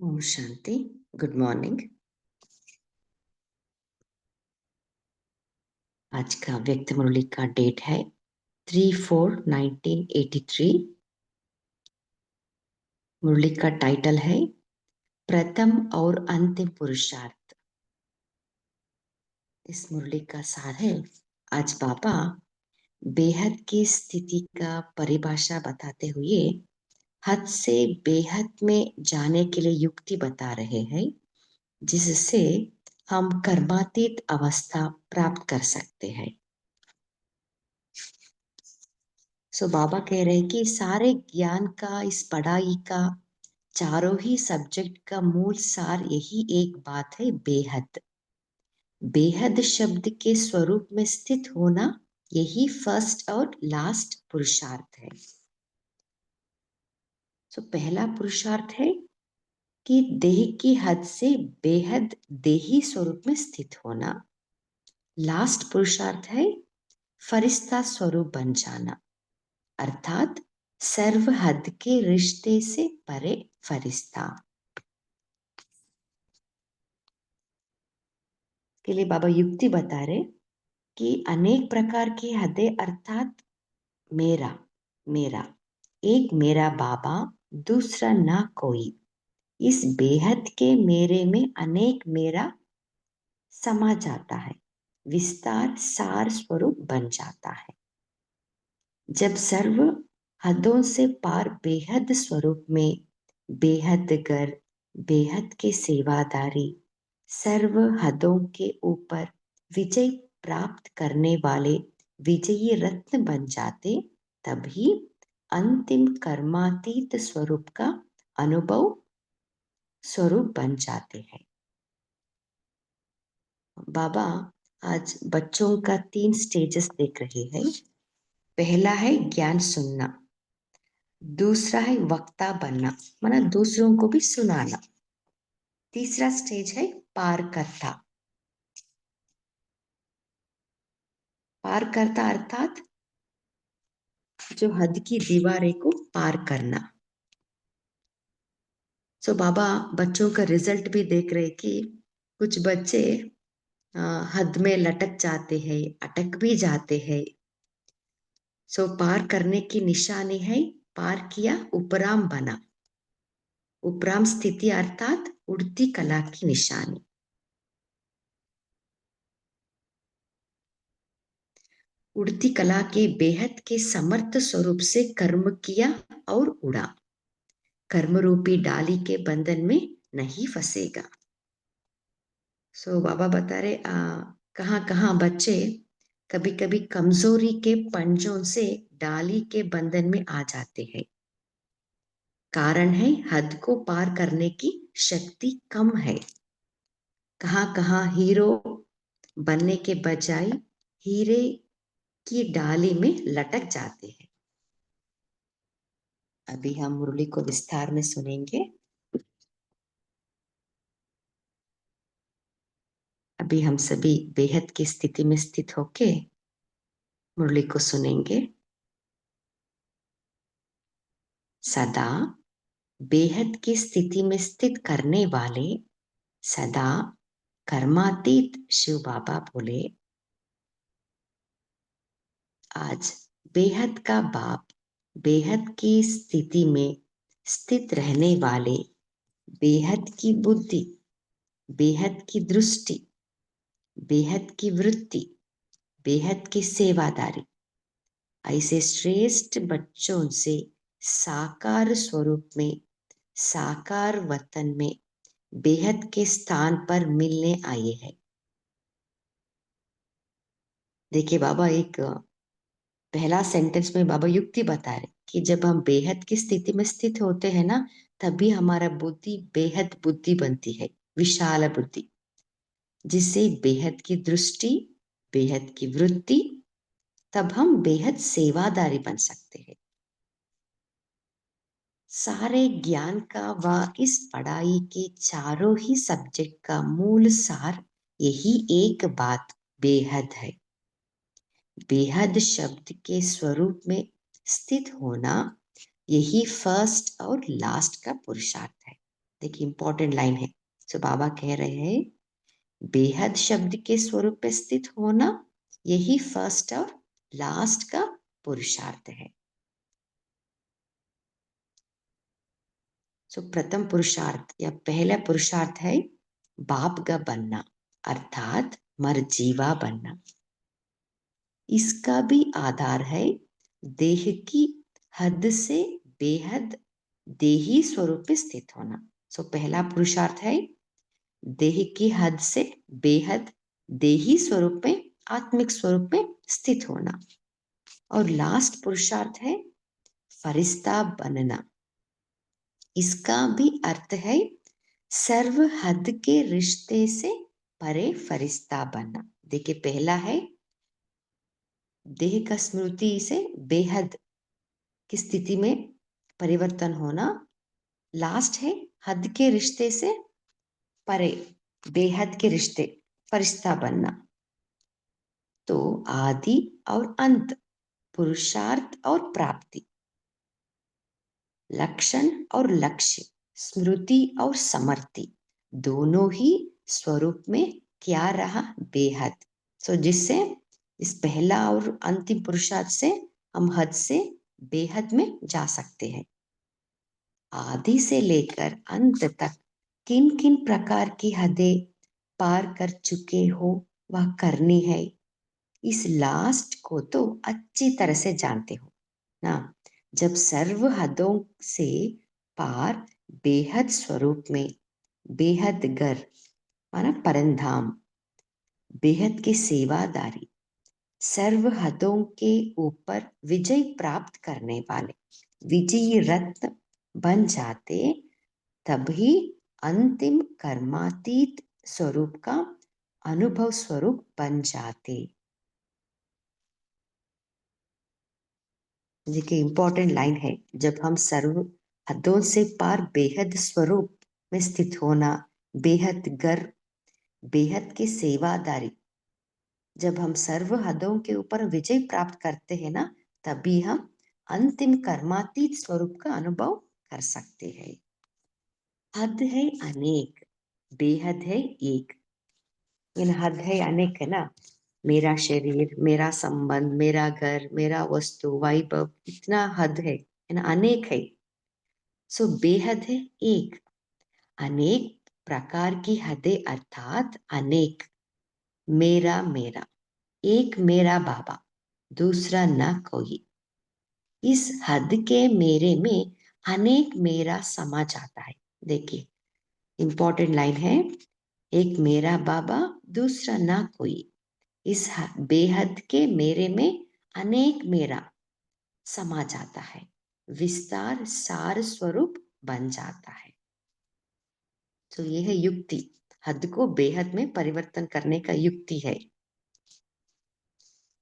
ओम शांति। Good morning. आज का व्यक्त मुरली का डेट है 3/4/1983। मुरली का टाइटल है प्रथम और अंतिम पुरुषार्थ। इस मुरली का सार है, आज बाबा बेहद की स्थिति का परिभाषा बताते हुए हद से बेहद में जाने के लिए युक्ति बता रहे हैं, जिससे हम कर्मातीत अवस्था प्राप्त कर सकते हैं। बाबा कह रहे हैं कि सारे ज्ञान का, इस पढ़ाई का, चारों ही सब्जेक्ट का मूल सार यही एक बात है, बेहद। बेहद शब्द के स्वरूप में स्थित होना, यही फर्स्ट और लास्ट पुरुषार्थ है। पहला पुरुषार्थ है कि देह की हद से बेहद देही स्वरूप में स्थित होना। लास्ट पुरुषार्थ है फरिश्ता स्वरूप बन जाना, अर्थात सर्व हद के रिश्ते से परे फरिश्ता। के लिए बाबा युक्ति बता रहे कि अनेक प्रकार की हदें, अर्थात मेरा मेरा एक मेरा बाबा, दूसरा ना कोई। इस बेहद के मेरे में अनेक मेरा समा जाता है, विस्तार सार स्वरूप बन जाता है। जब सर्व हदों से पार बेहद स्वरूप में बेहद गर, बेहद के सेवादारी, सर्व हदों के ऊपर विजय प्राप्त करने वाले विजयी रत्न बन जाते, तभी अंतिम कर्मातीत स्वरूप का अनुभव स्वरूप बन जाते हैं। बाबा आज बच्चों का 3 स्टेजेस देख रहे हैं। पहला है ज्ञान सुनना, दूसरा है वक्ता बनना, माना दूसरों को भी सुनाना। तीसरा स्टेज है पार करता। पार करता अर्थात जो हद की दीवारें को पार करना। बाबा बच्चों का रिजल्ट भी देख रहे कि कुछ बच्चे हद में लटक जाते हैं, अटक भी जाते हैं। पार करने की निशानी है पार किया, उपराम बना। उपराम स्थिति अर्थात उड़ती कला की निशानी। उड़ती कला के बेहद के समर्थ स्वरूप से कर्म किया और उड़ा, कर्म रूपी डाली के बंधन में नहीं फंसेगा। बाबा बता रहे कहाँ कहाँ बच्चे कभी कभी कमजोरी के पंजों से डाली के बंधन में आ जाते हैं। कारण है हद को पार करने की शक्ति कम है। कहाँ कहाँ हीरो बनने के बजाय हीरे की डाली में लटक जाते हैं। अभी हम मुरली को विस्तार में सुनेंगे। अभी हम सभी बेहद की स्थिति में स्थित होके मुरली को सुनेंगे। सदा बेहद की स्थिति में स्थित करने वाले सदा कर्मातीत शिव बाबा बोले, आज बेहद का बाप बेहद की स्थिति में स्थित रहने वाले बेहद की बुद्धि, बेहद की दृष्टि, बेहद की वृत्ति, बेहद की सेवादारी, ऐसे श्रेष्ठ बच्चों से साकार स्वरूप में, साकार वतन में बेहद के स्थान पर मिलने आए हैं। देखिए बाबा एक पहला सेंटेंस में बाबा युक्ति बता रहे कि जब हम बेहद की स्थिति में स्थित होते हैं ना, तभी हमारा बुद्धि बेहद बुद्धि बनती है, विशाल बुद्धि, जिससे बेहद की दृष्टि, बेहद की वृत्ति, तब हम बेहद सेवादारी बन सकते हैं। सारे ज्ञान का व इस पढ़ाई के चारों ही सब्जेक्ट का मूल सार यही एक बात, बेहद है। बेहद शब्द के स्वरूप में स्थित होना, यही फर्स्ट और लास्ट का पुरुषार्थ है। देखिए इंपॉर्टेंट लाइन है। सो बाबा कह रहे हैं बेहद शब्द के स्वरूप पे स्थित होना यही फर्स्ट और लास्ट का पुरुषार्थ है। सो प्रथम पुरुषार्थ या पहला पुरुषार्थ है बाप का बनना, अर्थात मरजीवा बनना। इसका भी आधार है देह की हद से बेहद देही स्वरूप में स्थित होना। सो पहला पुरुषार्थ है देह की हद से बेहद देही स्वरूप में, आत्मिक स्वरूप में स्थित होना। और लास्ट पुरुषार्थ है फरिश्ता बनना। इसका भी अर्थ है सर्व हद के रिश्ते से परे फरिश्ता बनना। देखिए पहला है देह का स्मृति से बेहद की स्थिति में परिवर्तन होना। लास्ट है हद के रिश्ते से परे, बेहद के रिश्ते, फरिश्ता बनना। तो आदि और अंत, पुरुषार्थ और प्राप्ति, लक्षण और लक्ष्य, स्मृति और समर्ति, दोनों ही स्वरूप में क्या रहा बेहद। सो जिससे इस पहला और अंतिम पुरुषार्थ से हम हद से बेहद में जा सकते हैं। आदि से लेकर अंत तक किन किन प्रकार की हदें पार कर चुके हो वह करनी है, इस लास्ट को तो अच्छी तरह से जानते हो ना। जब सर्व हदों से पार बेहद स्वरूप में, बेहद घर माना परंधाम, बेहद की सेवादारी, सर्व हदों के ऊपर विजय प्राप्त करने वाले विजयी रत्न बन जाते, तभी अंतिम कर्मातीत स्वरूप का अनुभव स्वरूप बन जाते। देखिए इंपॉर्टेंट लाइन है, जब हम सर्व हदों से पार बेहद स्वरूप में स्थित होना, बेहद गर्व, बेहद की सेवादारी, जब हम सर्व हदों के ऊपर विजय प्राप्त करते हैं ना, तभी हम अंतिम कर्मातीत स्वरूप का अनुभव कर सकते हैं। हद है अनेक, बेहद है एक। इन हद है अनेक है ना, मेरा शरीर, मेरा संबंध, मेरा घर, मेरा वस्तु, वैभव, इतना हद है ना, अनेक है। सो बेहद है एक। अनेक प्रकार की हदें अर्थात अनेक, मेरा मेरा, एक मेरा बाबा, दूसरा ना कोई। इस हद के मेरे में अनेक मेरा समा जाता है। देखिए इंपॉर्टेंट लाइन है, एक मेरा बाबा, दूसरा ना कोई। इस बेहद के मेरे में अनेक मेरा समा जाता है, विस्तार सार स्वरूप बन जाता है। तो ये है युक्ति, हद को बेहद में परिवर्तन करने का युक्ति है।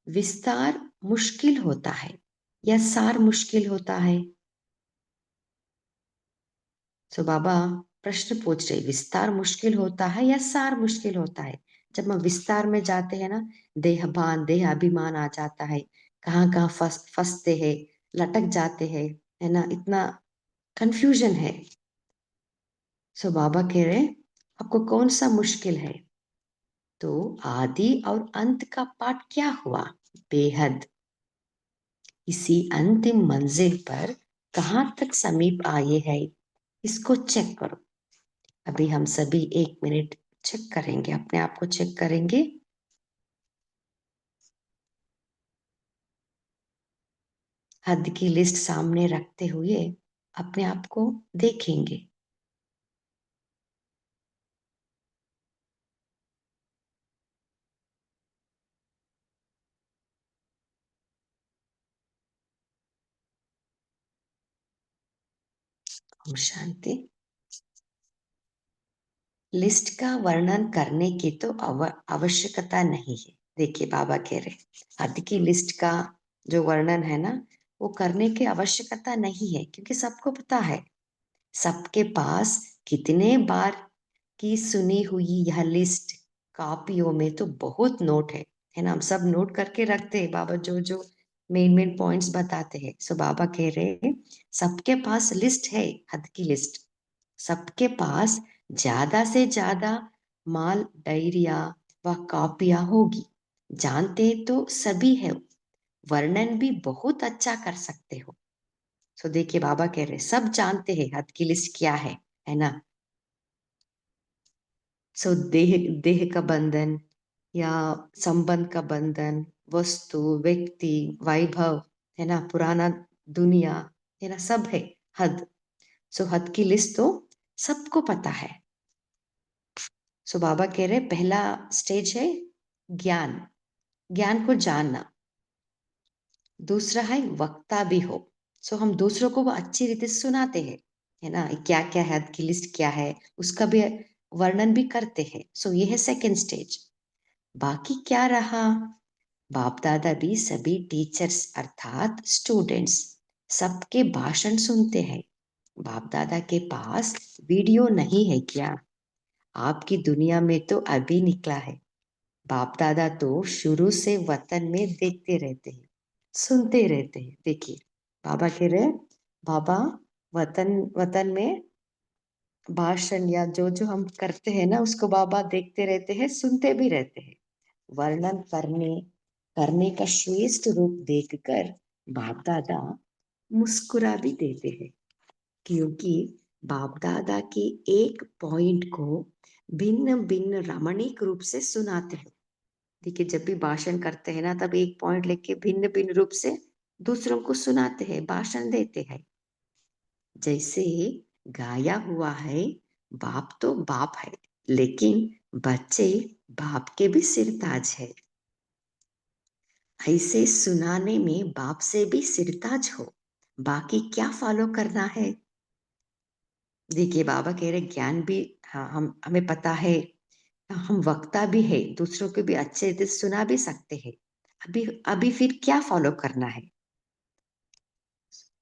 विस्तार मुश्किल होता है या सार मुश्किल होता है? तो बाबा प्रश्न पूछ रहे, विस्तार मुश्किल होता है या सार मुश्किल होता है? जब हम विस्तार में जाते हैं ना, देहभान, देह अभिमान आ जाता है, कहाँ कहाँ फंसते हैं, लटक जाते हैं, है ना, इतना कंफ्यूजन है। सो बाबा कह रहे आपको कौन सा मुश्किल है? तो आदि और अंत का पाठ क्या हुआ? बेहद। इसी अंतिम मंजिल पर कहाँ तक समीप आए हैं, इसको चेक करो। अभी हम सभी 1 मिनट चेक करेंगे, अपने आप को चेक करेंगे। हद की लिस्ट सामने रखते हुए अपने आप को देखेंगे। ओम शांति। लिस्ट का वर्णन करने की तो आवश्यकता नहीं है। देखिए बाबा कह रहे हद की लिस्ट का जो वर्णन है ना, वो करने की आवश्यकता नहीं है, क्योंकि सबको पता है, सबके पास कितने बार की सुनी हुई यह लिस्ट कॉपियों में तो बहुत नोट है ना, हम सब नोट करके रखते हैं। बाबा जो जो मेन मेन पॉइंट्स बताते हैं। सो बाबा कह रहे हैं सबके पास लिस्ट है, हद की लिस्ट सबके पास ज्यादा से ज्यादा माल डायरिया व कॉपियां होगी। जानते तो सभी है, वर्णन भी बहुत अच्छा कर सकते हो। सो देखिए बाबा कह रहे सब जानते हैं हद की लिस्ट क्या है ना। सो देह देह का बंधन या संबंध का बंधन, वस्तु, व्यक्ति, वैभव, है ना, पुराना दुनिया, है ना, सब है हद। सो हद की लिस्ट तो सबको पता है। सो बाबा कह रहे पहला स्टेज है ज्ञान, ज्ञान को जानना। दूसरा है वक्ता भी हो, सो हम दूसरों को वो अच्छी रीति से सुनाते हैं, है ना, क्या क्या है हद की लिस्ट क्या है उसका भी वर्णन भी करते हैं। सो ये है सेकंड स्टेज। बाकी क्या रहा, बाप दादा भी सभी टीचर्स अर्थात स्टूडेंट्स सबके भाषण सुनते हैं। बाप दादा के पास वीडियो नहीं है क्या? आपकी दुनिया में तो अभी निकला है। बाप दादा तो शुरू से वतन में देखते रहते हैं, सुनते रहते हैं। देखिए बाबा कह रहे बाबा वतन वतन में भाषण या जो जो हम करते हैं ना उसको बाबा देखते रहते हैं, सुनते भी रहते हैं। वर्णन करने करने का श्रेष्ठ रूप देखकर बाप दादा मुस्कुरा भी देते हैं, क्योंकि बाप दादा के एक पॉइंट को भिन्न भिन्न रमणीक रूप से सुनाते हैं। देखिए जब भी भाषण करते हैं ना तब एक पॉइंट लेके भिन्न भिन्न रूप से दूसरों को सुनाते हैं, भाषण देते हैं। जैसे गाया हुआ है, बाप तो बाप है, लेकिन बच्चे बाप के भी सिरताज है। ऐसे सुनाने में बाप से भी सिरताज हो, बाकी क्या फॉलो करना है। देखिए बाबा कह रहे ज्ञान भी, हाँ हम हमें पता है, हम वक्ता भी है, दूसरों को भी अच्छे से सुना भी सकते हैं। अभी अभी फिर क्या फॉलो करना है।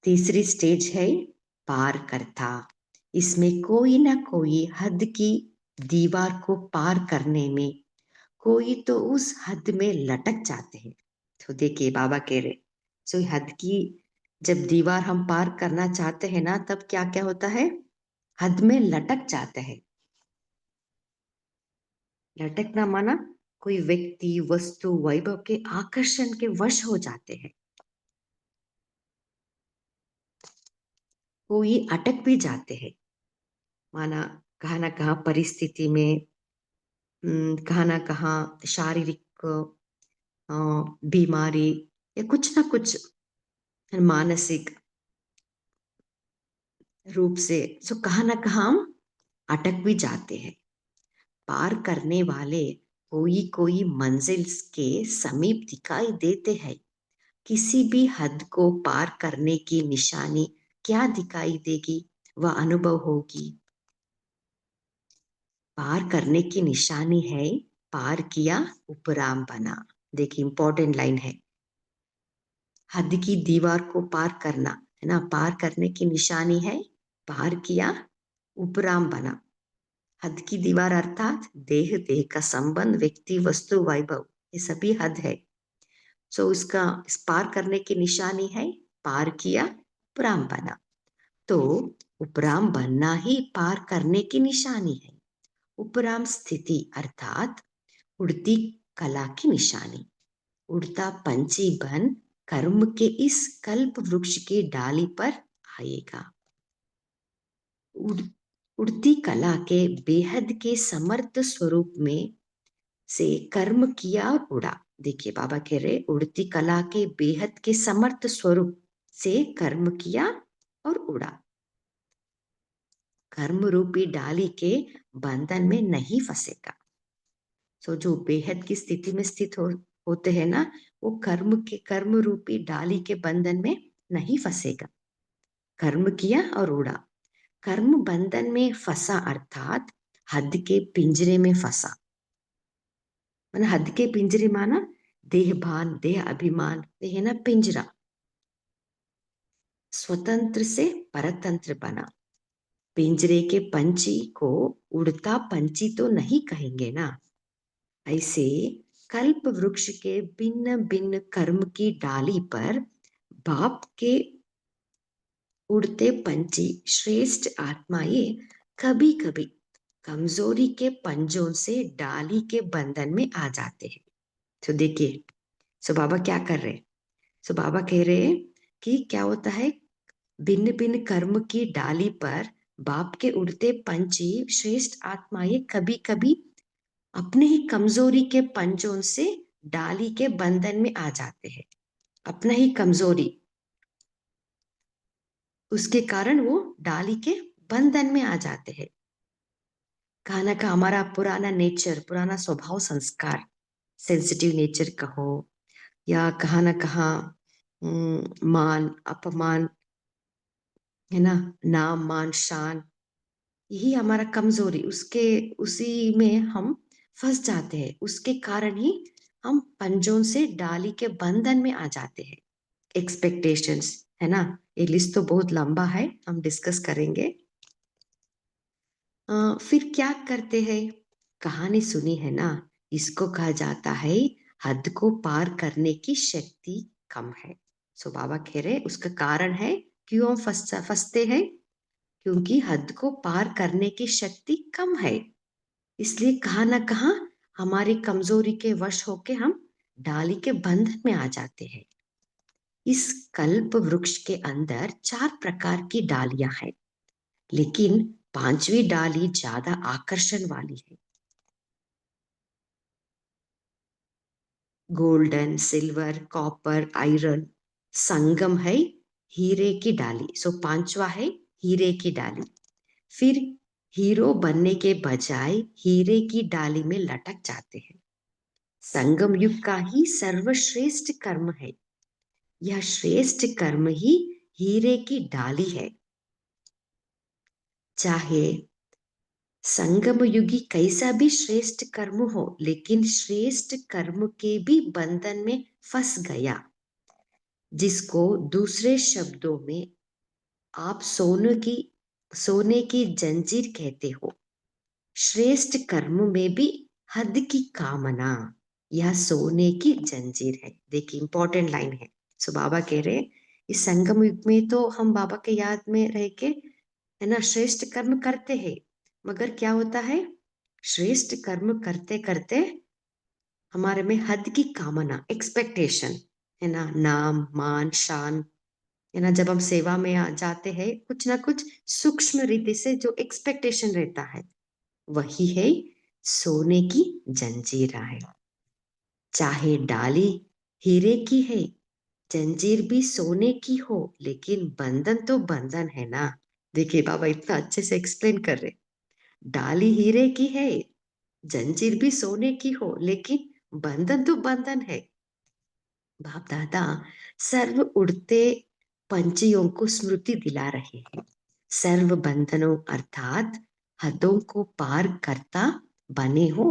तीसरी स्टेज है पार करता। इसमें कोई ना कोई हद की दीवार को पार करने में कोई तो उस हद में लटक जाते हैं। तो देखिए बाबा कह रहे सो हद की जब दीवार हम पार करना चाहते हैं ना तब क्या क्या होता है, हद में लटक जाते हैं। लटकना माना कोई व्यक्ति, वस्तु, वैभव के आकर्षण के वश हो जाते हैं। कोई अटक भी जाते हैं, माना कहा ना कहा परिस्थिति में, कहा ना कहा शारीरिक बीमारी या कुछ ना कुछ मानसिक रूप से, सो कहा ना कहा हम अटक भी जाते हैं। पार करने वाले कोई कोई मंजिल के समीप दिखाई देते हैं। किसी भी हद को पार करने की निशानी क्या दिखाई देगी, वह अनुभव होगी। पार करने की निशानी है पार किया उपराम बना। देखिए इंपॉर्टेंट लाइन है, हद की दीवार को पार करना, है ना, पार करने की निशानी है पार किया उपराम बना। हद की दीवार अर्थात देह देह का संबंध, व्यक्ति, वस्तु, वैभव, ये सभी हद है। सो उसका इस पार करने की निशानी है पार किया उपराम बना। तो उपराम बनना ही पार करने की निशानी है। उपराम स्थिति अर्थात उड़ती कला की निशानी। उड़ता पंछी बन कर्म के इस कल्प वृक्ष की डाली पर आएगा। उड़, उड़ती कला के बेहद के समर्थ स्वरूप में से कर्म किया और उड़ा। देखिए बाबा कह रहे उड़ती कला के बेहद के समर्थ स्वरूप से कर्म किया और उड़ा। कर्म रूपी डाली के बंधन में नहीं फंसेगा। सो जो बेहद की स्थिति में स्थित होते हैं ना, वो कर्म रूपी डाली के बंधन में नहीं फंसेगा। कर्म किया और उड़ा। कर्म बंधन में फंसा अर्थात हद के पिंजरे में फंसा। माना हद के पिंजरे माना देह भान, देह अभिमान, ये है ना पिंजरा। स्वतंत्र से परतंत्र बना। पिंजरे के पंछी को उड़ता पंछी तो नहीं कहेंगे ना। ऐसे कल्प वृक्ष के भिन्न भिन्न कर्म की डाली पर बाप के उड़ते पंछी श्रेष्ठ आत्माएं कभी कभी कमजोरी के पंजों से डाली के बंधन में आ जाते हैं। तो देखिए, सो बाबा क्या कर रहे हैं? सो बाबा कह रहे हैं कि क्या होता है, भिन्न भिन्न कर्म की डाली पर बाप के उड़ते पंछी श्रेष्ठ आत्माएं कभी कभी अपने ही कमजोरी के पंजों से डाली के बंधन में आ जाते हैं। अपना ही कमजोरी, उसके कारण वो डाली के बंधन में आ जाते हैं। कहना का हमारा पुराना नेचर, पुराना स्वभाव संस्कार, सेंसिटिव नेचर कहो या कहा ना कहा मान अपमान, है ना, नाम मान शान, यही हमारा कमजोरी, उसके उसी में हम फंस जाते हैं। उसके कारण ही हम पंजों से डाली के बंधन में आ जाते हैं। एक्सपेक्टेशंस, है ना, ये लिस्ट तो बहुत लंबा है, हम डिस्कस करेंगे। फिर क्या करते हैं? कहानी सुनी है ना, इसको कहा जाता है हद को पार करने की शक्ति कम है। सो बाबा कह रहे उसका कारण है क्यों हम फंसते हैं, क्योंकि हद को पार करने की शक्ति कम है। इसलिए कहा ना कहा हमारी कमजोरी के वश होके हम डाली के बंधन में आ जाते हैं। इस कल्प वृक्ष के अंदर 4 प्रकार की डालियां हैं, लेकिन पांचवी डाली ज्यादा आकर्षण वाली है। गोल्डन, सिल्वर, कॉपर, आयरन, संगम है हीरे की डाली। सो पांचवा है हीरे की डाली। फिर हीरो बनने के बजाय हीरे की डाली में लटक जाते हैं। संगम युग का ही सर्वश्रेष्ठ कर्म है। यह श्रेष्ठ कर्म ही हीरे की डाली है। चाहे संगम युगी कैसा भी श्रेष्ठ कर्म हो, लेकिन श्रेष्ठ कर्म के भी बंधन में फंस गया, जिसको दूसरे शब्दों में आप सोने की जंजीर कहते हो। श्रेष्ठ कर्म में भी हद की कामना, यह सोने की जंजीर है। देखिए इंपॉर्टेंट लाइन है। सो बाबा कह रहे इस संगम युग में तो हम बाबा के याद में रह के, है ना, श्रेष्ठ कर्म करते हैं, मगर क्या होता है, श्रेष्ठ कर्म करते करते हमारे में हद की कामना, एक्सपेक्टेशन, है ना, नाम मान शान, है ना, जब हम सेवा में जाते हैं कुछ ना कुछ सूक्ष्म रीति से जो एक्सपेक्टेशन रहता है, वही है सोने की जंजीरा है। चाहे डाली हीरे की है, जंजीर भी सोने की हो, लेकिन बंधन तो बंधन है ना। देखिए बाबा इतना अच्छे से एक्सप्लेन कर रहे, डाली हीरे की है, जंजीर भी सोने की हो, लेकिन बंधन तो बंधन है। बाप दादा सर्व उड़ते पंछियों को स्मृति दिला रहे हैं। सर्व बंधनों अर्थात हदों को पार करता बने हो।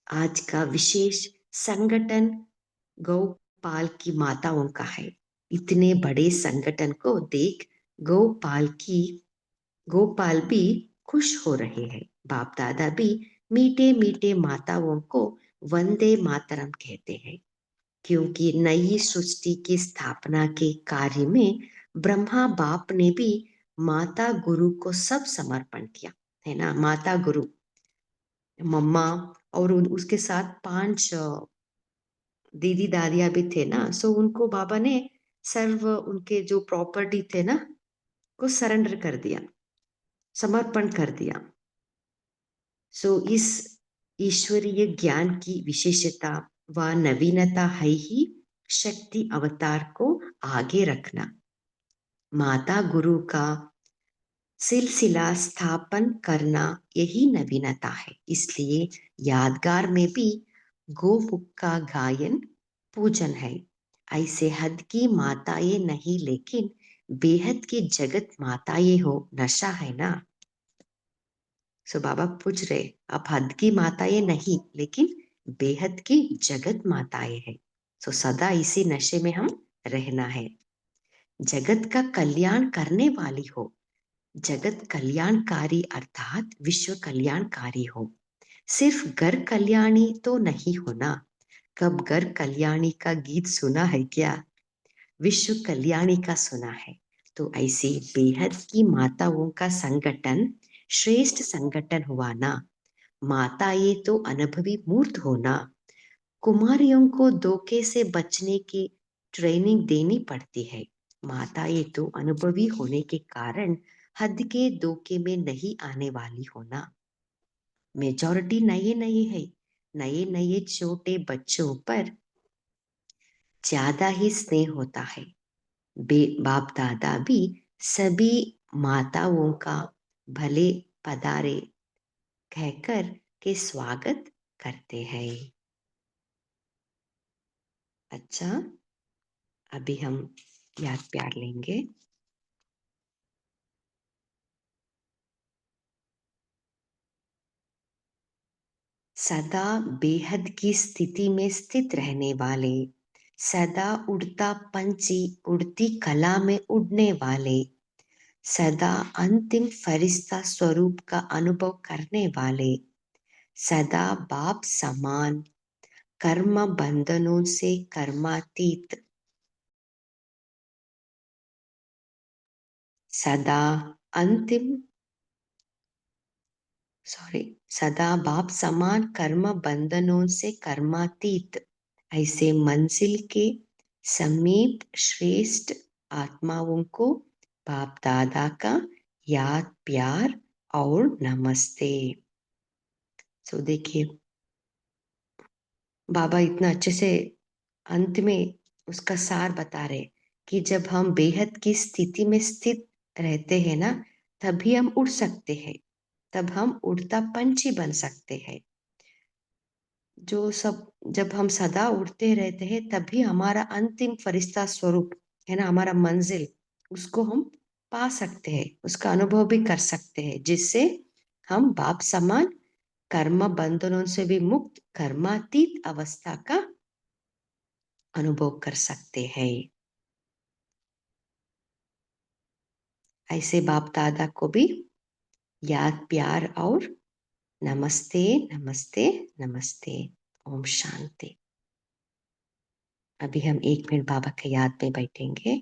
आज का विशेष संगठन गौपाल की माताओं का है। इतने बड़े संगठन को देख गोपाल भी खुश हो रहे हैं। बाप दादा भी मीठे मीठे माताओं को वंदे मातरम कहते हैं, क्योंकि नई सृष्टि की स्थापना के कार्य में ब्रह्मा बाप ने भी माता गुरु को सब समर्पण किया, है ना। माता गुरु मम्मा और उसके साथ 5 दीदी दादियां भी थे ना, सो उनको बाबा ने सर्व उनके जो प्रॉपर्टी थे ना को सरेंडर कर दिया, समर्पण कर दिया। सो इस ईश्वरीय ज्ञान की विशेषता व नवीनता है ही शक्ति अवतार को आगे रखना। माता गुरु का सिलसिला स्थापन करना यही नवीनता है। इसलिए यादगार में भी गोमुख का गायन पूजन है। ऐसे हद की माताएं नहीं, लेकिन बेहद की जगत माताएं हो, नशा है ना। सो बाबा पूछ रहे आप हद की माताएं नहीं, लेकिन बेहद की जगत माताएं हैं। सो सदा इसी नशे में हम रहना है। जगत का कल्याण करने वाली हो, जगत कल्याणकारी अर्थात विश्व कल्याणकारी हो। सिर्फ घर कल्याणी तो नहीं होना। कब घर कल्याणी का गीत सुना है क्या? विश्व कल्याणी का सुना है। तो ऐसे बेहद की माताओं का संगठन श्रेष्ठ संगठन हुआ ना। माता ये तो अनुभवी मूर्त होना। कुमारियों को धोखे से बचने की ट्रेनिंग देनी पड़ती है। माता ये तो अनुभवी होने के कारण हद के धोखे में नहीं आने वाली होना। मेजॉरिटी नए नए है, नए नए छोटे बच्चों पर ज्यादा ही स्नेह होता है। बाप दादा भी सभी माताओं का भले पधारे कहकर के स्वागत करते हैं। अच्छा, अभी हम याद प्यार लेंगे। सदा बेहद की स्थिति में स्थित रहने वाले, सदा उड़ता पंछी उड़ती कला में उड़ने वाले, सदा अंतिम फरिश्ता स्वरूप का अनुभव करने वाले, सदा बाप समान कर्म बंधनों से कर्मातीत, सदा अंतिम सदा बाप समान कर्म बंधनों से कर्मातीत, ऐसे मंजिल के समीप श्रेष्ठ आत्माओं को बाप दादा का याद प्यार और नमस्ते। तो देखिए, बाबा इतना अच्छे से अंत में उसका सार बता रहे कि जब हम बेहद की स्थिति में स्थित रहते हैं ना, तभी हम उड़ सकते हैं, तब हम उड़ता पंछी बन सकते हैं। जो सब जब हम सदा उड़ते रहते हैं तभी हमारा अंतिम फरिश्ता स्वरूप है ना, हमारा मंजिल, उसको हम पा सकते हैं, उसका अनुभव भी कर सकते हैं, जिससे हम बाप समान कर्म बंधनों से भी मुक्त कर्मातीत अवस्था का अनुभव कर सकते हैं। ऐसे बाप दादा को भी याद प्यार और नमस्ते नमस्ते नमस्ते। ओम शांति। अभी हम 1 मिनट बाबा के याद में बैठेंगे।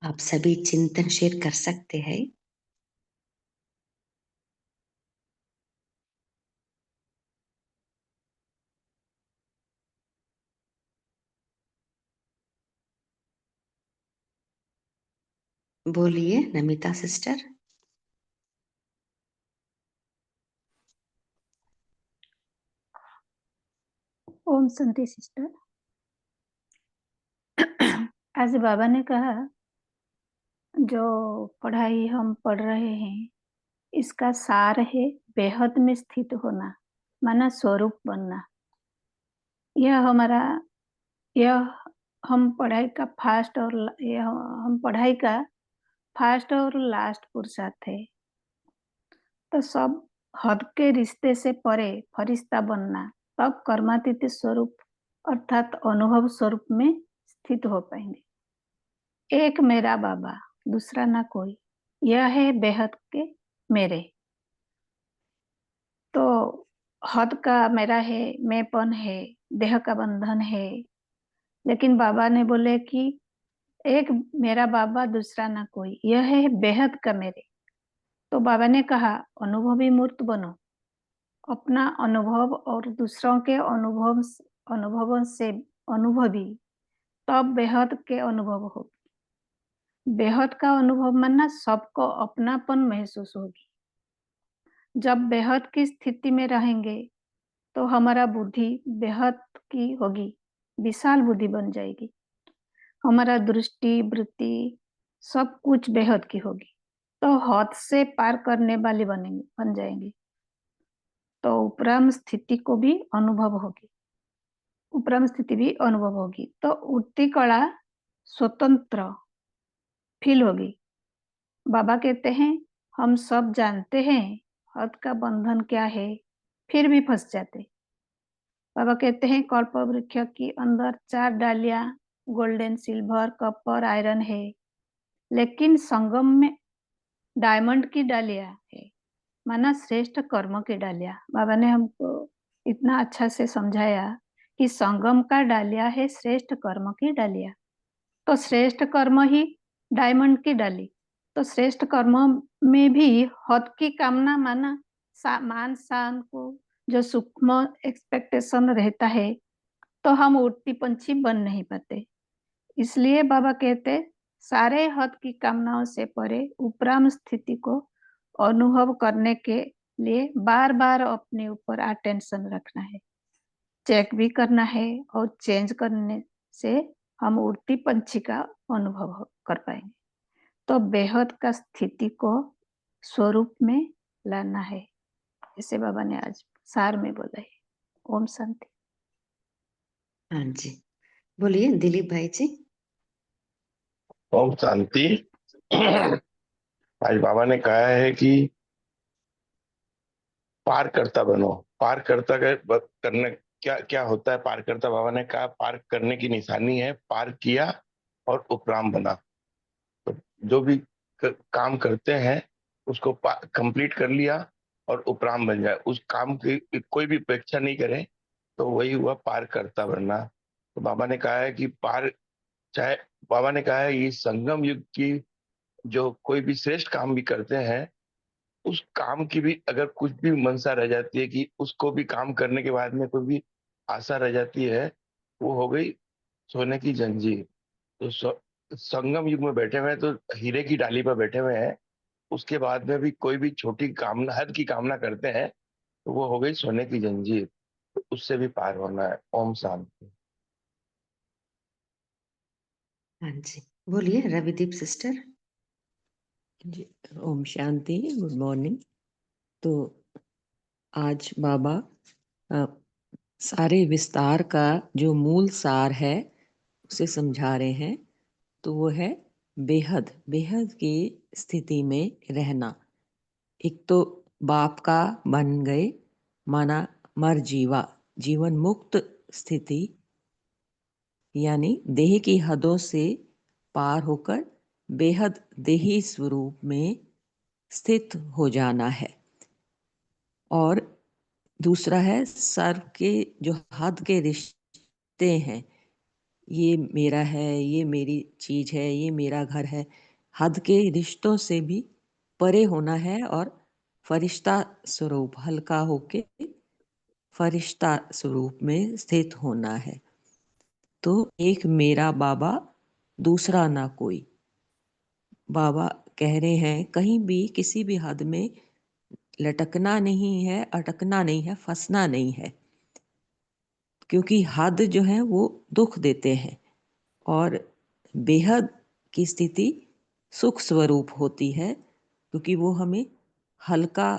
आप सभी चिंतन शेयर कर सकते हैं। बोलिए नमिता सिस्टर। ओम शांति सिस्टर। आज बाबा ने कहा जो पढ़ाई हम पढ़ रहे हैं इसका सार है बेहद में स्थित होना, माना स्वरूप बनना। यह हम पढ़ाई का फास्ट और यह हम पढ़ाई का फास्ट और लास्ट पुरुषार्थ है। तो सब हद के रिश्ते से परे फरिश्ता बनना, तब कर्मातीत स्वरूप अर्थात अनुभव स्वरूप में स्थित हो पाएंगे। एक मेरा बाबा दूसरा ना कोई, यह है बेहद के मेरे। तो हद का मेरा है, मैंपन है, देह का बंधन है, लेकिन बाबा ने बोले कि एक मेरा बाबा दूसरा ना कोई, यह है बेहद का मेरे। तो बाबा ने कहा अनुभवी मूर्त बनो, अपना अनुभव और दूसरों के अनुभवों से अनुभवी, तब बेहद के अनुभव हो। बेहद का अनुभव मानना सबको अपनापन महसूस होगी। जब बेहद की स्थिति में रहेंगे तो हमारा बुद्धि बेहद की होगी, विशाल बुद्धि बन जाएगी। हमारा दृष्टि वृत्ति सब कुछ बेहद की होगी, तो हद से पार करने वाले बन जाएंगे। तो उपराम स्थिति को भी अनुभव होगी, उपराम स्थिति भी अनुभव होगी। तो उठती कला स्वतंत्र फील होगी। बाबा कहते हैं हम सब जानते हैं हद का बंधन क्या है, फिर भी फंस जाते। बाबा कहते हैं कल्प वृक्ष के अंदर 4 डालियां गोल्डन सिल्वर कॉपर आयरन है, लेकिन संगम में डायमंड की डालियां है, माना श्रेष्ठ कर्म की डालियां। बाबा ने हमको इतना अच्छा से समझाया कि संगम का डालिया है श्रेष्ठ कर्म की डालियां। तो श्रेष्ठ कर्म ही डायमंड की डाली। तो श्रेष्ठ कर्म में भी हद की कामना, माना मान शान को जो सूक्ष्म एक्सपेक्टेशन रहता है, तो हम उड़ती पंछी बन नहीं पाते। इसलिए बाबा कहते सारे हद की कामनाओं से परे उपराम स्थिति को अनुभव करने के लिए बार बार अपने ऊपर अटेंशन रखना है, चेक भी करना है, और चेंज करने से हम उड़ती पंछी का अनुभव कर पाएंगे। तो बेहद का स्थिति को स्वरूप में लाना है, इसे बाबा ने आज सार में बोला है। ओम शांति। हाँ जी, बोलिए दिलीप भाई जी। ओम शांति। आज बाबा ने कहा है कि पार करता बनो। पार करता करने क्या क्या होता है? पार करता, बाबा ने कहा पार करने की निशानी है पार किया और उपराम बना। तो जो भी काम करते हैं उसको कंप्लीट कर लिया और उपराम बन जाए, उस काम की कोई भी अपेक्षा नहीं करे, तो वही हुआ पार करता बनना। तो बाबा ने कहा है कि पार, चाहे बाबा ने कहा है ये संगम युग की जो कोई भी श्रेष्ठ काम भी करते हैं, उस काम की भी अगर कुछ भी मनसा रह जाती है कि उसको भी काम करने के बाद में कोई भी आशा रह जाती है, वो हो गई सोने की जंजीर। तो संगम युग में बैठे हुए हैं, तो हीरे की डाली पर बैठे हुए हैं, उसके बाद में भी कोई भी छोटी कामना, हद की कामना करते हैं, तो वो हो गई सोने की जंजीर। तो उससे भी पार होना है। ओम शांति। हाँ जी, बोलिए रविदीप सिस्टर। जी, ओम शांति, गुड मॉर्निंग। तो आज बाबा सारे विस्तार का जो मूल सार है उसे समझा रहे हैं। तो वो है बेहद, बेहद की स्थिति में रहना। एक तो बाप का बन गए, माना मर जीवा, जीवन मुक्त स्थिति, यानी देह की हदों से पार होकर बेहद देही स्वरूप में स्थित हो जाना है। और दूसरा है सर्व के जो हद के रिश्ते हैं, ये मेरा है, ये मेरी चीज है, ये मेरा घर है, हद के रिश्तों से भी परे होना है और फरिश्ता स्वरूप, हल्का होके फरिश्ता स्वरूप में स्थित होना है। तो एक मेरा बाबा, दूसरा ना कोई। बाबा कह रहे हैं कहीं भी किसी भी हद में लटकना नहीं है, अटकना नहीं है, फंसना नहीं है, क्योंकि हद जो है वो दुख देते हैं और बेहद की स्थिति सुख स्वरूप होती है, क्योंकि वो हमें हल्का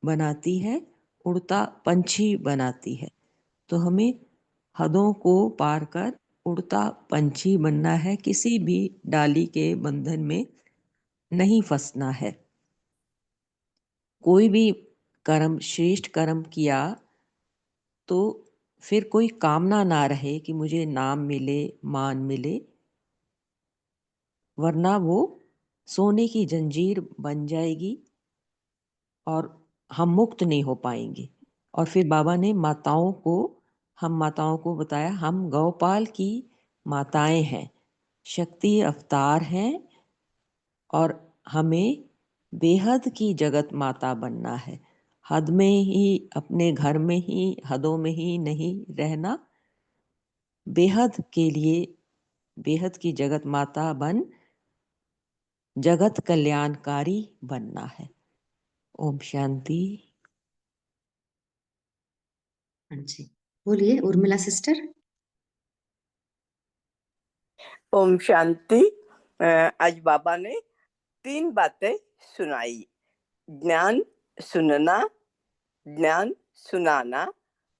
बनाती है, उड़ता पंछी बनाती है। तो हमें हदों को पार कर उड़ता पंछी बनना है, किसी भी डाली के बंधन में नहीं फंसना है। कोई भी कर्म, श्रेष्ठ कर्म किया तो फिर कोई कामना ना रहे कि मुझे नाम मिले, मान मिले, वरना वो सोने की जंजीर बन जाएगी और हम मुक्त नहीं हो पाएंगे। और फिर बाबा ने हम माताओं को बताया हम गौपाल की माताएं हैं, शक्ति अवतार हैं, और हमें बेहद की जगत माता बनना है। हद में ही, अपने घर में ही, हदों में ही नहीं रहना, बेहद के लिए बेहद की जगत माता बन जगत कल्याणकारी बनना है। ओम शांति। हाँ जी, बोलिए उर्मिला सिस्टर। ओम शांति। आज बाबा ने 3 बातें सुनाई। ज्ञान सुनना, ज्ञान सुनाना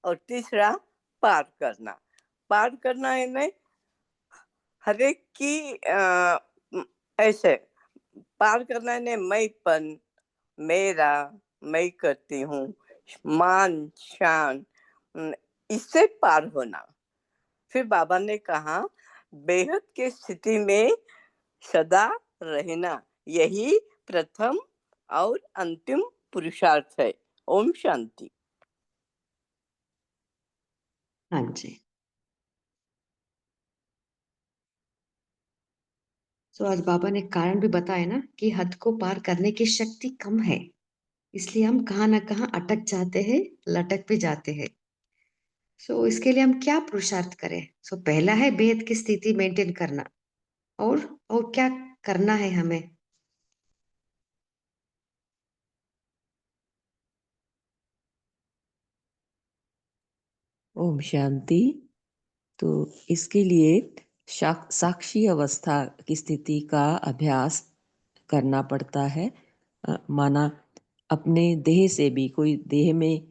और तीसरा पार करना। पार करना यानी हर एक की ऐसे पार करना यानी मैंपन, मेरा, मैं करती हूँ, मान शान, इससे पार होना। फिर बाबा ने कहा बेहद की स्थिति में सदा रहना, यही प्रथम और अंतिम पुरुषार्थ है। ओम शांति। हाँ जी, तो आज बाबा ने कारण भी बताया ना कि हद को पार करने की शक्ति कम है, इसलिए हम कहाँ ना कहाँ अटक जाते हैं, लटक भी जाते हैं। सो इसके लिए हम क्या पुरुषार्थ करें? सो पहला है बेहद की स्थिति मेंटेन करना। और क्या करना है हमें? ओम शांति। तो इसके लिए साक्षी अवस्था की स्थिति का अभ्यास करना पड़ता है। माना अपने देह से भी, कोई देह में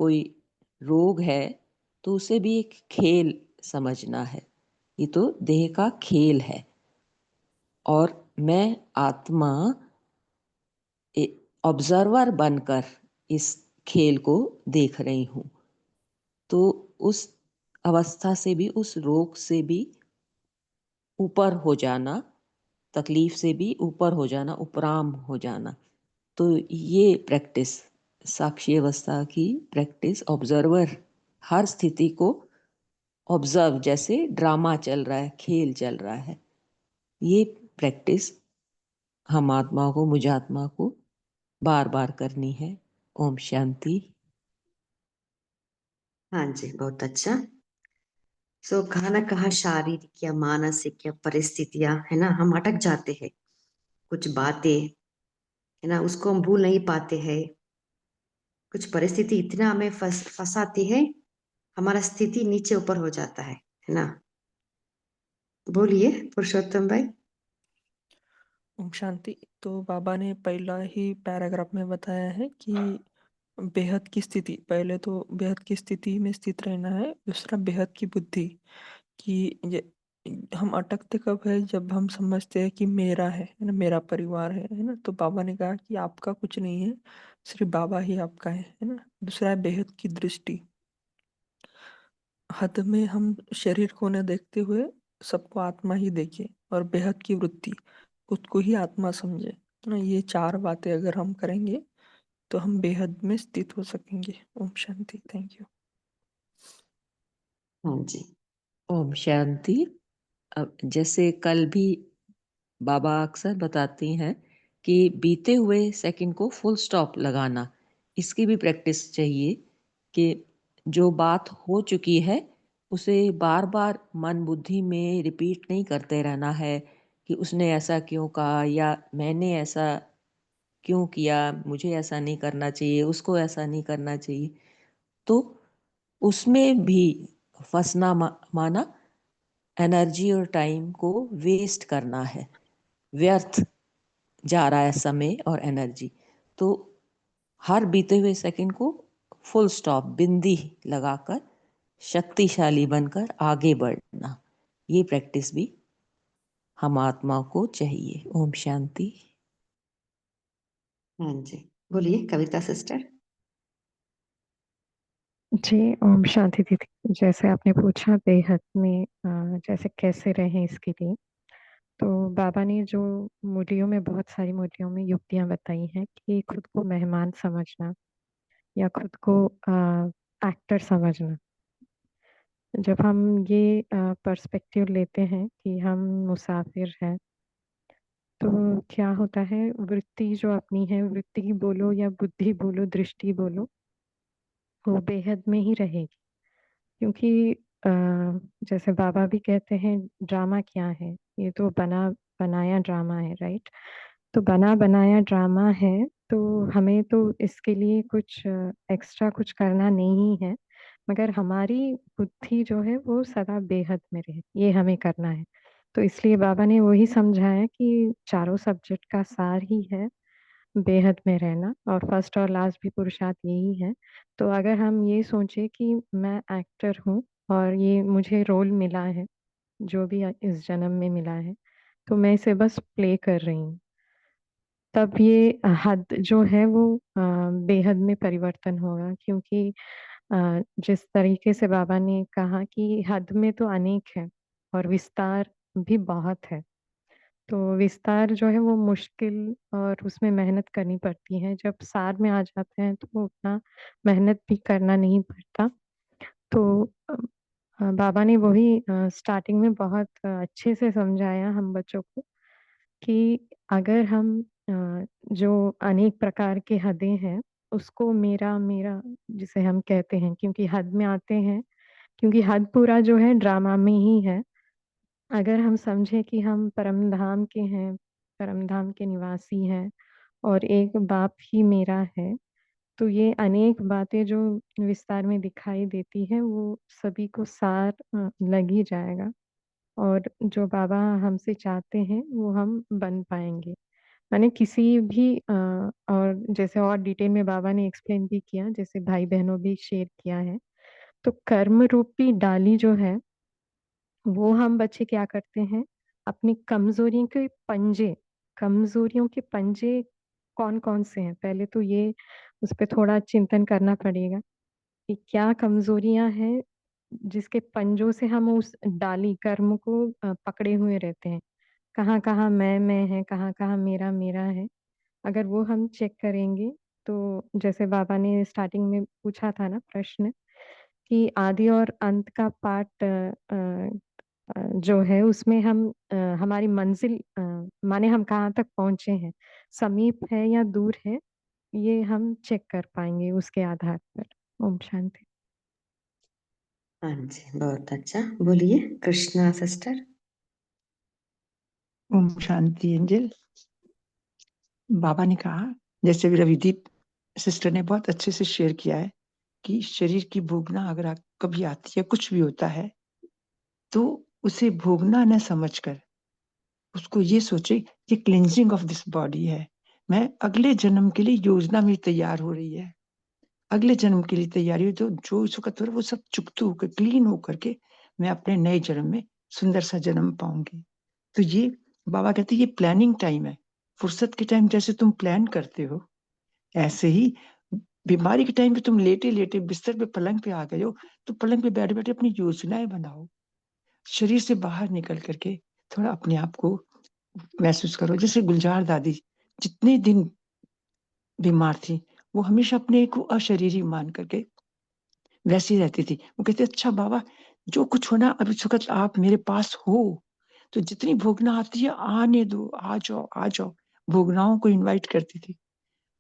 कोई रोग है तो उसे भी एक खेल समझना है। ये तो देह का खेल है और मैं आत्मा ऑब्जर्वर बनकर इस खेल को देख रही हूँ। तो उस अवस्था से भी, उस रोग से भी ऊपर हो जाना, तकलीफ से भी ऊपर हो जाना, उपराम हो जाना। तो ये प्रैक्टिस, साक्षी अवस्था की प्रैक्टिस, ऑब्जर्वर, हर स्थिति को ऑब्जर्व, जैसे ड्रामा चल रहा है, खेल चल रहा है, ये प्रैक्टिस हम आत्मा को, मुझ आत्मा को बार बार करनी है। ओम शांति। हाँ जी, बहुत अच्छा। सो कहाँ ना कहाँ शारीरिक या मानसिक या परिस्थितियां है ना, हम अटक जाते हैं। कुछ बातें है ना, उसको हम भूल नहीं पाते हैं। कुछ परिस्थिति इतना हमें फंसाती है, हमारा स्थिति नीचे ऊपर हो जाता है ना। बोलिए पुरुषोत्तम भाई। ओम शांति। तो बाबा ने पहला ही पैराग्राफ में बताया है कि बेहद की स्थिति, पहले तो बेहद की स्थिति में स्थित रहना है, दूसरा बेहद की बुद्धि, कि ये हम अटकते कब है, जब हम समझते हैं कि मेरा है ना, मेरा परिवार है ना। तो बाबा ने कहा कि आपका कुछ नहीं है, सिर्फ बाबा ही आपका है ना। दूसरा है बेहद की दृष्टि। हद में हम शरीर को न देखते हुए सबको आत्मा ही देखे, और बेहद की वृत्ति, खुद को ही आत्मा समझे, है ना। ये 4 बातें अगर हम करेंगे तो हम बेहद में स्थित हो सकेंगे। ओम शांति। Thank you. हाँ जी। ओम शांति। अब जैसे कल भी बाबा अक्सर बताती हैं कि बीते हुए सेकंड को फुल स्टॉप लगाना, इसकी भी प्रैक्टिस चाहिए। कि जो बात हो चुकी है उसे बार बार मन बुद्धि में रिपीट नहीं करते रहना है कि उसने ऐसा क्यों कहा, या मैंने ऐसा क्यों किया, मुझे ऐसा नहीं करना चाहिए, उसको ऐसा नहीं करना चाहिए। तो उसमें भी फंसना माना एनर्जी और टाइम को वेस्ट करना है, व्यर्थ जा रहा है समय और एनर्जी। तो हर बीते हुए सेकंड को फुल स्टॉप, बिंदी लगाकर शक्तिशाली बनकर आगे बढ़ना, ये प्रैक्टिस भी हम आत्मा को चाहिए। ओम शांति। हाँ जी, बोलिए कविता सिस्टर। जी, ओम शांति दीदी। जैसे आपने पूछा बेहद में जैसे कैसे रहें इसके लिए, तो बाबा ने जो मूर्तियों में, बहुत सारी मूर्तियों में युक्तियां बताई हैं कि खुद को मेहमान समझना या खुद को एक्टर समझना। जब हम ये पर्सपेक्टिव लेते हैं कि हम मुसाफिर हैं, तो क्या होता है, वृत्ति जो अपनी है, वृत्ति बोलो या बुद्धि बोलो, दृष्टि बोलो, वो बेहद में ही रहेगी। क्योंकि अ, जैसे बाबा भी कहते हैं, ड्रामा क्या है, ये तो बना बनाया ड्रामा है, राइट। तो बना बनाया ड्रामा है, तो हमें तो इसके लिए कुछ एक्स्ट्रा कुछ करना नहीं है, मगर हमारी बुद्धि जो है वो सदा बेहद में रहे, ये हमें करना है। तो इसलिए बाबा ने वही समझाया कि चारों सब्जेक्ट का सार ही है बेहद में रहना, और फर्स्ट और लास्ट भी पुरुषार्थ यही है। तो अगर हम ये सोचे कि मैं एक्टर हूँ और ये मुझे रोल मिला है, जो भी इस जन्म में मिला है, तो मैं इसे बस प्ले कर रही हूँ, तब ये हद जो है वो बेहद में परिवर्तन होगा। क्योंकि जिस तरीके से बाबा ने कहा कि हद में तो अनेक है और विस्तार भी बहुत है। तो विस्तार जो है वो मुश्किल और उसमें मेहनत करनी पड़ती है। जब सार में आ जाते हैं तो उतना मेहनत भी करना नहीं पड़ता। तो बाबा ने वही स्टार्टिंग में बहुत अच्छे से समझाया हम बच्चों को कि अगर हम जो अनेक प्रकार के हदें हैं उसको मेरा मेरा जिसे हम कहते हैं, क्योंकि हद में आते हैं, क्योंकि हद पूरा जो है ड्रामा में ही है। अगर हम समझे कि हम परम धाम के हैं, परम धाम के निवासी हैं और एक बाप ही मेरा है, तो ये अनेक बातें जो विस्तार में दिखाई देती है वो सभी को सार लग ही जाएगा, और जो बाबा हमसे चाहते हैं वो हम बन पाएंगे। मैंने किसी भी और जैसे और डिटेल में बाबा ने एक्सप्लेन भी किया, जैसे भाई बहनों भी शेयर किया है, तो कर्म रूपी डाली जो है वो हम बच्चे क्या करते हैं, अपनी कमजोरियों के पंजे कौन कौन से हैं, पहले तो ये उस पर थोड़ा चिंतन करना पड़ेगा कि क्या कमजोरियां हैं जिसके पंजों से हम उस डाली कर्म को पकड़े हुए रहते हैं। कहाँ कहाँ मैं है, कहाँ कहाँ मेरा मेरा है। अगर वो हम चेक करेंगे तो जैसे बाबा ने स्टार्टिंग में पूछा था ना प्रश्न कि आदि और अंत का पाठ जो है उसमें हम हमारी मंजिल माने हम कहाँ तक पहुंचे हैं, समीप है या दूर है, ये हम चेक कर पाएंगे उसके आधार पर। ओम शांति। हाँ जी, बहुत अच्छा। बोलिए कृष्णा सिस्टर। ओम शांति एंजल। बाबा ने कहा, जैसे भी रविदीप सिस्टर ने बहुत अच्छे से शेयर किया है कि शरीर की भोगना अगर कभी आती है, कुछ भी होता है, तो उसे भोगना न समझकर उसको ये सोचे ये क्लिंजिंग ऑफ दिस बॉडी है। मैं अगले जन्म के लिए योजना में तैयार हो रही है, अगले जन्म के लिए तैयारी हो, तो जो इस वक्त वो सब चुकते होकर क्लीन होकर के मैं अपने नए जन्म में सुंदर सा जन्म पाऊंगी। तो ये बाबा कहते हैं ये प्लानिंग टाइम है। फुर्सत के टाइम जैसे तुम प्लान करते हो, ऐसे ही बीमारी के टाइम पे तुम लेटे लेटे बिस्तर पे पलंग पे आ गए हो, तो पलंग पे बैठे बैठे अपनी योजनाएं बनाओ। शरीर से बाहर निकल करके थोड़ा अपने आप को महसूस करो। जैसे गुलजार दादी जितने दिन बीमार थी, वो हमेशा अपने को अशरीरी मान करके वैसी रहती थी। वो कहते अच्छा बाबा जो कुछ होना अभी इस वक्त आप मेरे पास हो, तो जितनी भोगना आती है आने दो, आ जाओ आ जाओ। भोगनाओं को इनवाइट करती थी।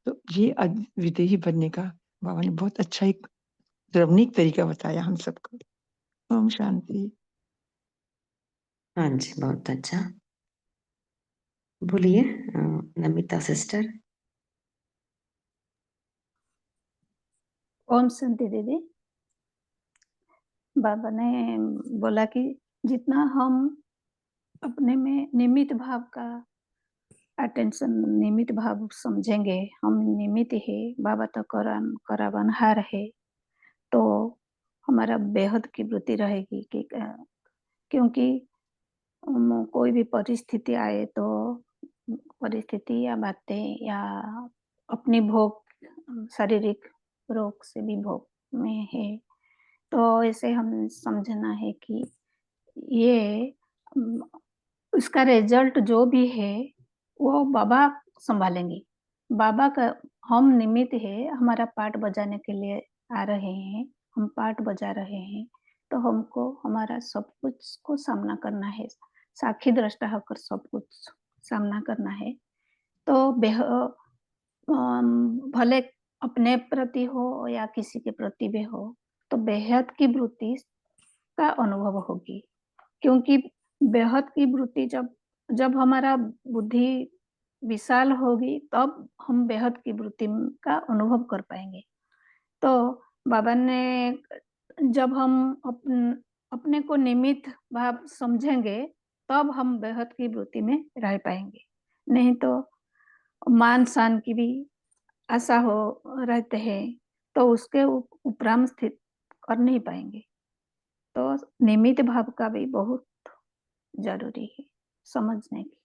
तो ये विदेही बनने का बाबा ने बहुत अच्छा एक रमणीक तरीका बताया हम सबको। ओम शांति। हाँ जी, बहुत अच्छा। बोलिए नमिता सिस्टर। ओम शांति दीदी। बाबा ने बोला कि जितना हम अपने में निमित्त भाव का अटेंशन, निमित्त भाव समझेंगे, हम निमित्त है, बाबा तो करावनहार है, तो हमारा बेहद की वृत्ति रहेगी कि क्योंकि कोई भी परिस्थिति आए तो परिस्थिति या बातें या अपनी भोग, शारीरिक रोग से भी भोग में है, तो ऐसे हम समझना है कि ये उसका रिजल्ट जो भी है वो बाबा संभालेंगे। बाबा का हम निमित्त है, हमारा पार्ट बजाने के लिए आ रहे हैं, हम पार्ट बजा रहे हैं, तो हमको हमारा सब कुछ को सामना करना है, साक्षी दृष्टा होकर सब कुछ सामना करना है। तो भले अपने प्रति हो या किसी के प्रति भी हो, तो बेहद की वृत्ति का अनुभव होगी। क्योंकि बेहद की वृत्ति जब जब हमारा बुद्धि विशाल होगी तब हम बेहद की वृत्ति का अनुभव कर पाएंगे। तो बाबा ने जब हम अपने को निमित्त भाव समझेंगे, तब हम बेहद की वृत्ति में रह पाएंगे। नहीं तो मान शान की भी आशा हो रहते हैं, तो उसके उपराम स्थित कर नहीं पाएंगे। तो निमित्त भाव का भी बहुत जरूरी है समझने की।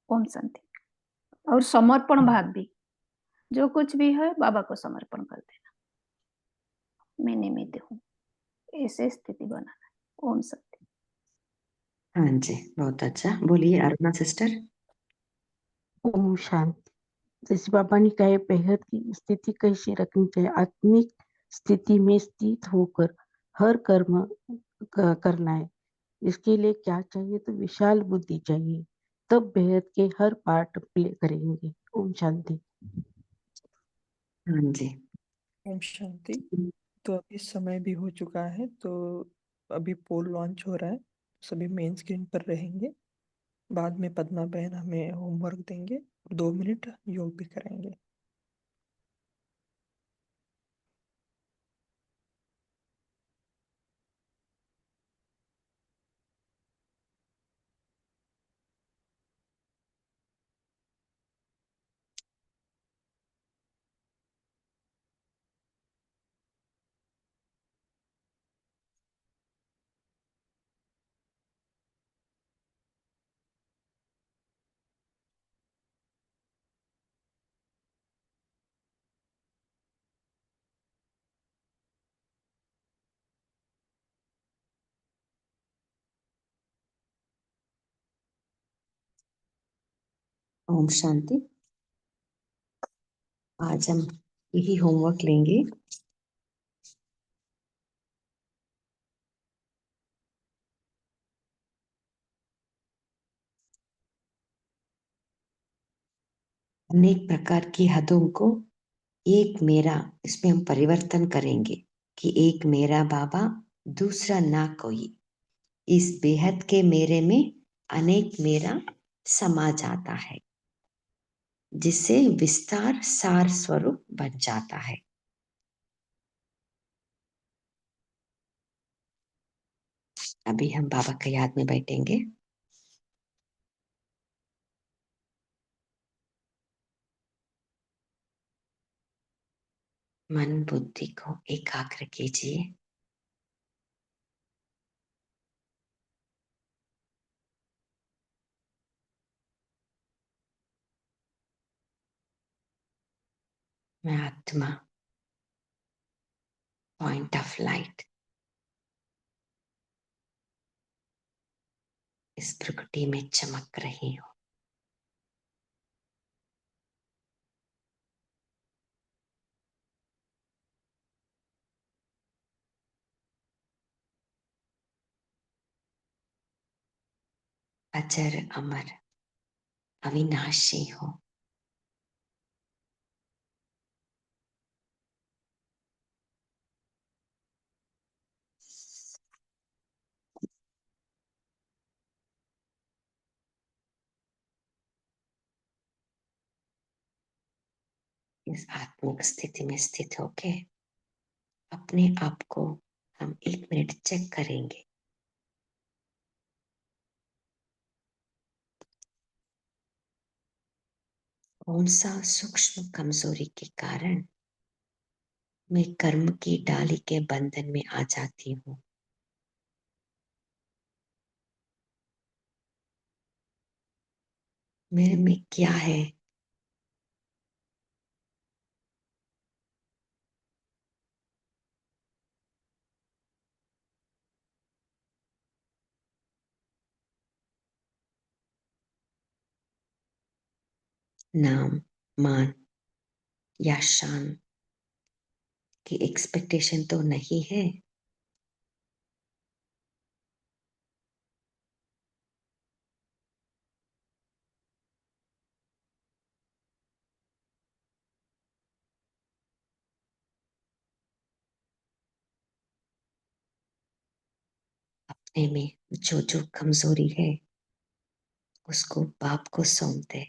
ओम शांति। और समर्पण भाव भी, जो कुछ भी है बाबा को समर्पण कर देना, मैं निमित्त हूँ, ऐसे स्थिति बनाना है। ओम शांति। हाँ जी, बहुत अच्छा। बोलिए अरुणा सिस्टर। ओम शांति। जैसे बाबा ने कहा बेहद की स्थिति कैसे रखनी चाहिए, आत्मिक स्थिति में स्थित होकर हर कर्म करना है। इसके लिए क्या चाहिए? तो विशाल बुद्धि चाहिए, तब बेहद के हर पार्ट प्ले करेंगे। ओम शांति। हाँ जी। ओम शांति। तो अभी समय भी हो चुका है, तो अभी पोल लॉन्च हो रहा है, सभी मेन स्क्रीन पर रहेंगे। बाद में पद्मा बहन हमें होमवर्क देंगे, 2 मिनट योग भी करेंगे। ओम शांति। आज हम यही होमवर्क लेंगे। अनेक प्रकार की हदों को एक मेरा, इसमें हम परिवर्तन करेंगे कि एक मेरा बाबा दूसरा ना कोई। इस बेहद के मेरे में अनेक मेरा समा जाता है, जिससे विस्तार सार स्वरूप बन जाता है। अभी हम बाबा के याद में बैठेंगे। मन बुद्धि को एकाग्र कीजिए। मैं आत्मा, पॉइंट ऑफ लाइट, इस प्रकृति में चमक रही हूँ। अजर अमर अविनाशी हूँ। इस आत्मिक स्थिति में स्थित होके अपने आप को हम 1 मिनट चेक करेंगे। कौन सा सूक्ष्म कमजोरी के कारण मैं कर्म की डाली के बंधन में आ जाती हूँ। मेरे में क्या है नाम, मान या शान की एक्सपेक्टेशन तो नहीं है। अपने में जो जो कमजोरी है उसको बाप को सौंप दे।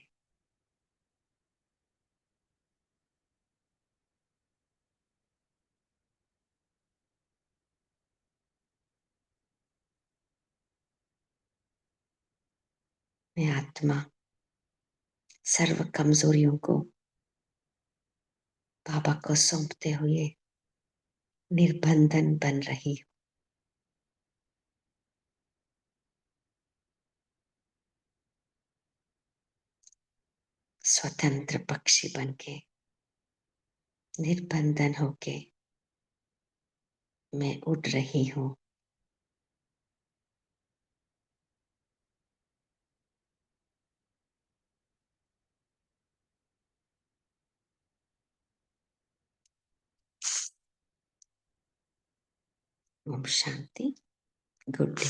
मैं आत्मा सर्व कमजोरियों को बाबा को सौंपते हुए निर्बंधन बन रही हूँ। स्वतंत्र पक्षी बनके निर्बंधन होके मैं उड़ रही हूँ। ओम शांति। Good day.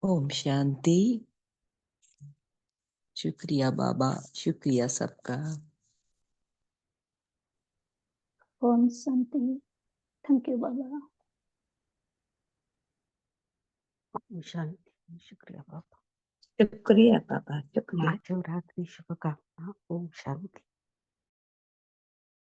ओम शांति। शुक्रिया बाबा, शुक्रिया सबका। ओम शांति। थैंक यू बाबा। ओम शांति। शुक्रिया बाबा। शुक्रिया बाबा, शुक्रिया। महाशिवरात्रि शुभकामना। ओम शांति।